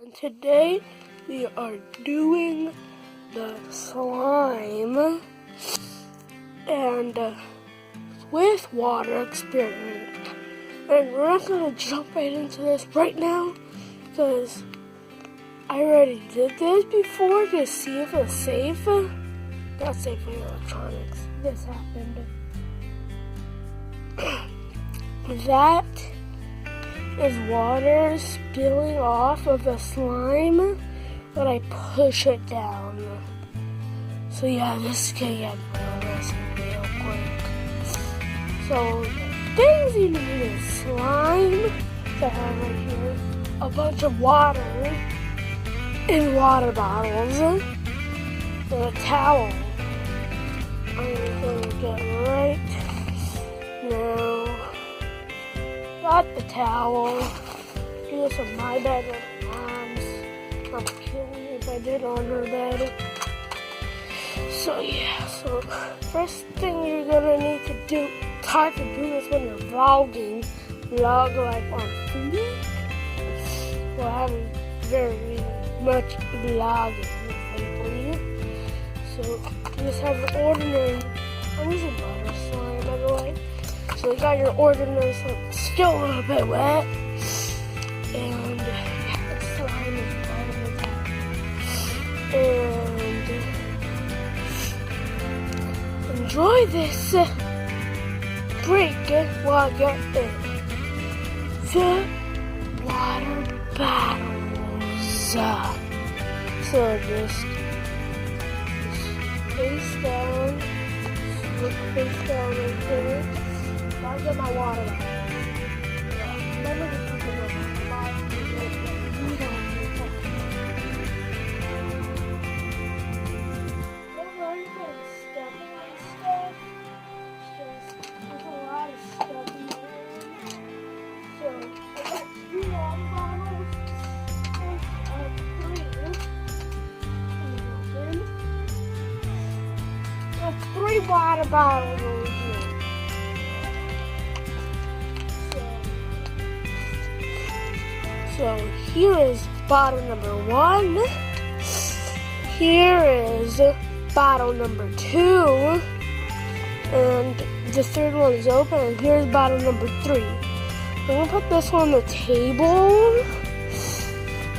And today we are doing the slime and with water experiment. And we're not going to jump right into this right now because I already did this before to see if it's safe. Not safe for electronics. This happened. That is water spilling off of the slime when I push it down. So yeah, this is gonna get real messy real quick. So things you need is slime that I have right here, a bunch of water in water bottles, and a towel. I'm gonna get right now. Got the towel. Do this on my bed with Mom's. I'm kidding if I did on her bed. So yeah, so first thing you're gonna need to do, it's hard to do this when you're vlogging. Vlog like on food. Well, I haven't very much vlogging lately. So you just have your ordinary, I'm using butter slime by the way. So you got your ordinary slime, still a little bit wet. And yeah, the slime is all over that. And enjoy this break while I get the water bottles. So just face down, look face down right there. I'll get my water out. Remember to keep it open. Don't worry about stuffing and stuff. Just there's a lot of stuff in there. So I got 2 water bottles. There's 3 water bottles over here. So here is bottle number 1. Here is bottle number 2. And the third one is open. And here's bottle number 3. I'm going to put this one on the table.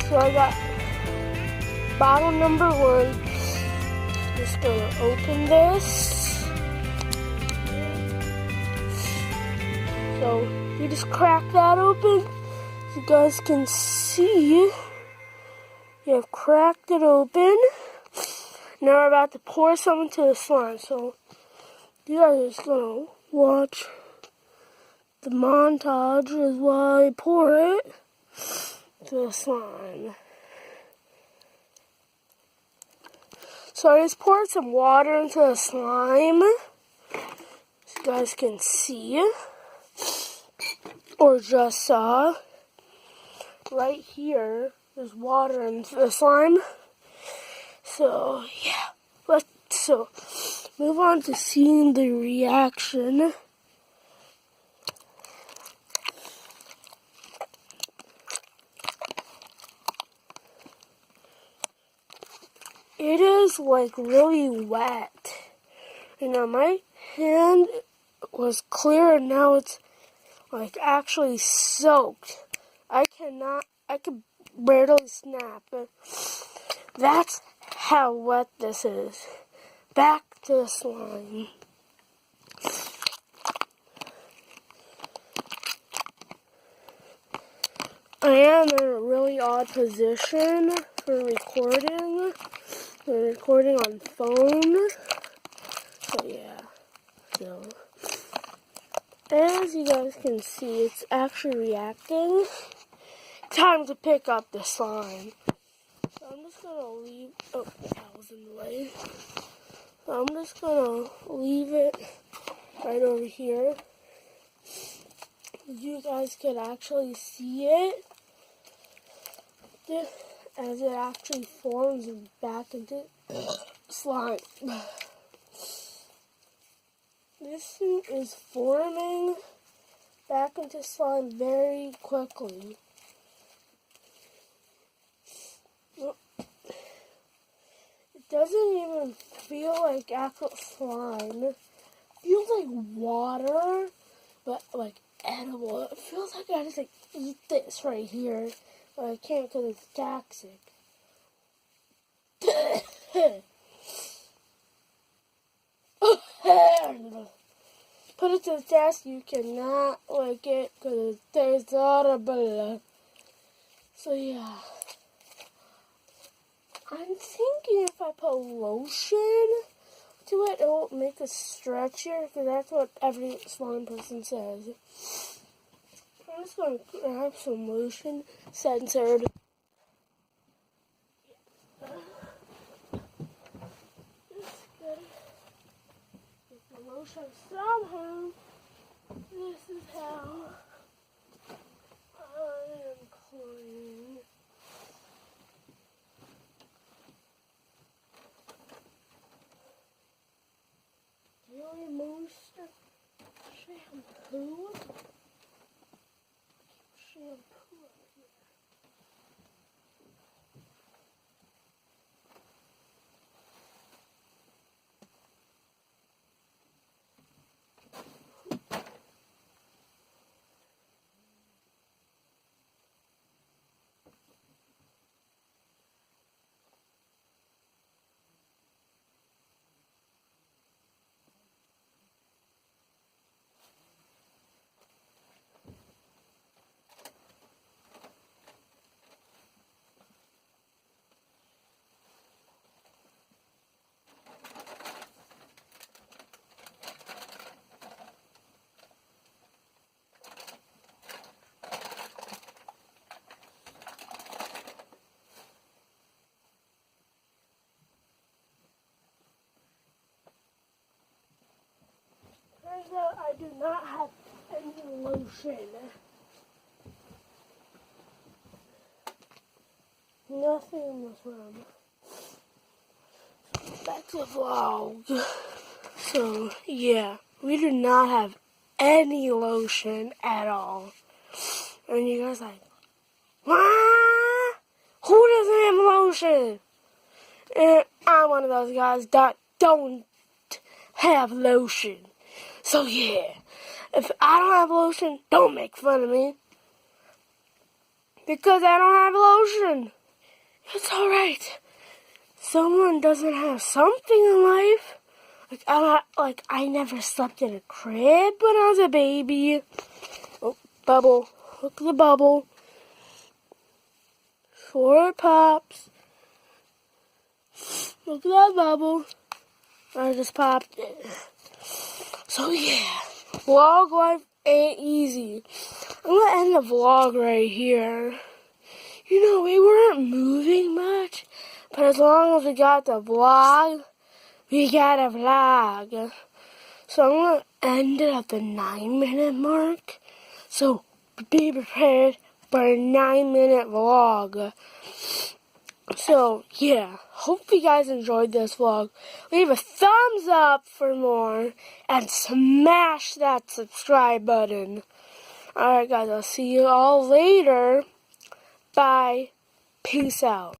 So I got bottle number 1. Just going to open this. So you just crack that open. You guys can see you have cracked it open. Now we're about to pour some into the slime. So you guys are just gonna watch the montage as while I pour it to the slime. So I just poured some water into the slime, so you guys can see, or just saw. Right here, there's water in the slime. So yeah, let's move on to seeing the reaction. It is like really wet. You know, my hand was clear and now it's like actually soaked. I can barely snap. That's how wet this is. Back to the slime. I am in a really odd position for recording. We're recording on phone. So yeah. So as you guys can see, it's actually reacting. Time to pick up the slime. So I'm just gonna leave. Oh, the towel's in the way. So I'm just gonna leave it right over here. You guys can actually see it as it actually forms back into slime. This is forming back into slime very quickly. doesn't even feel like actual slime. It feels like water, but like edible. It feels like I just like eat this right here, but I can't because it's toxic. Put it to the test. You cannot like it because it tastes horrible. So yeah. I'm thinking if I put lotion to it, it will make it stretchier, because that's what every slime person says. I'm just going to grab some lotion censored. Just gonna get the lotion somehow. This is how I am cleaning. Daily Moisture shampoo. Shampoo up here. Turns out I do not have any lotion. Nothing in this room. Back to the vlog. So, yeah, we do not have any lotion at all. And you guys like, what? Who doesn't have lotion? And I'm one of those guys that don't have lotion. So yeah, if I don't have lotion, don't make fun of me. Because I don't have lotion. It's alright. Someone doesn't have something in life. I never slept in a crib when I was a baby. Oh, bubble. Look at the bubble. 4 pops. Look at that bubble. I just popped it. So yeah, vlog life ain't easy. I'm gonna end the vlog right here. You know, we weren't moving much, but as long as we got the vlog, we got a vlog. So I'm gonna end it at the 9-minute mark. So be prepared for a 9-minute vlog. So, yeah, hope you guys enjoyed this vlog. Leave a thumbs up for more, and smash that subscribe button. Alright guys, I'll see you all later. Bye. Peace out.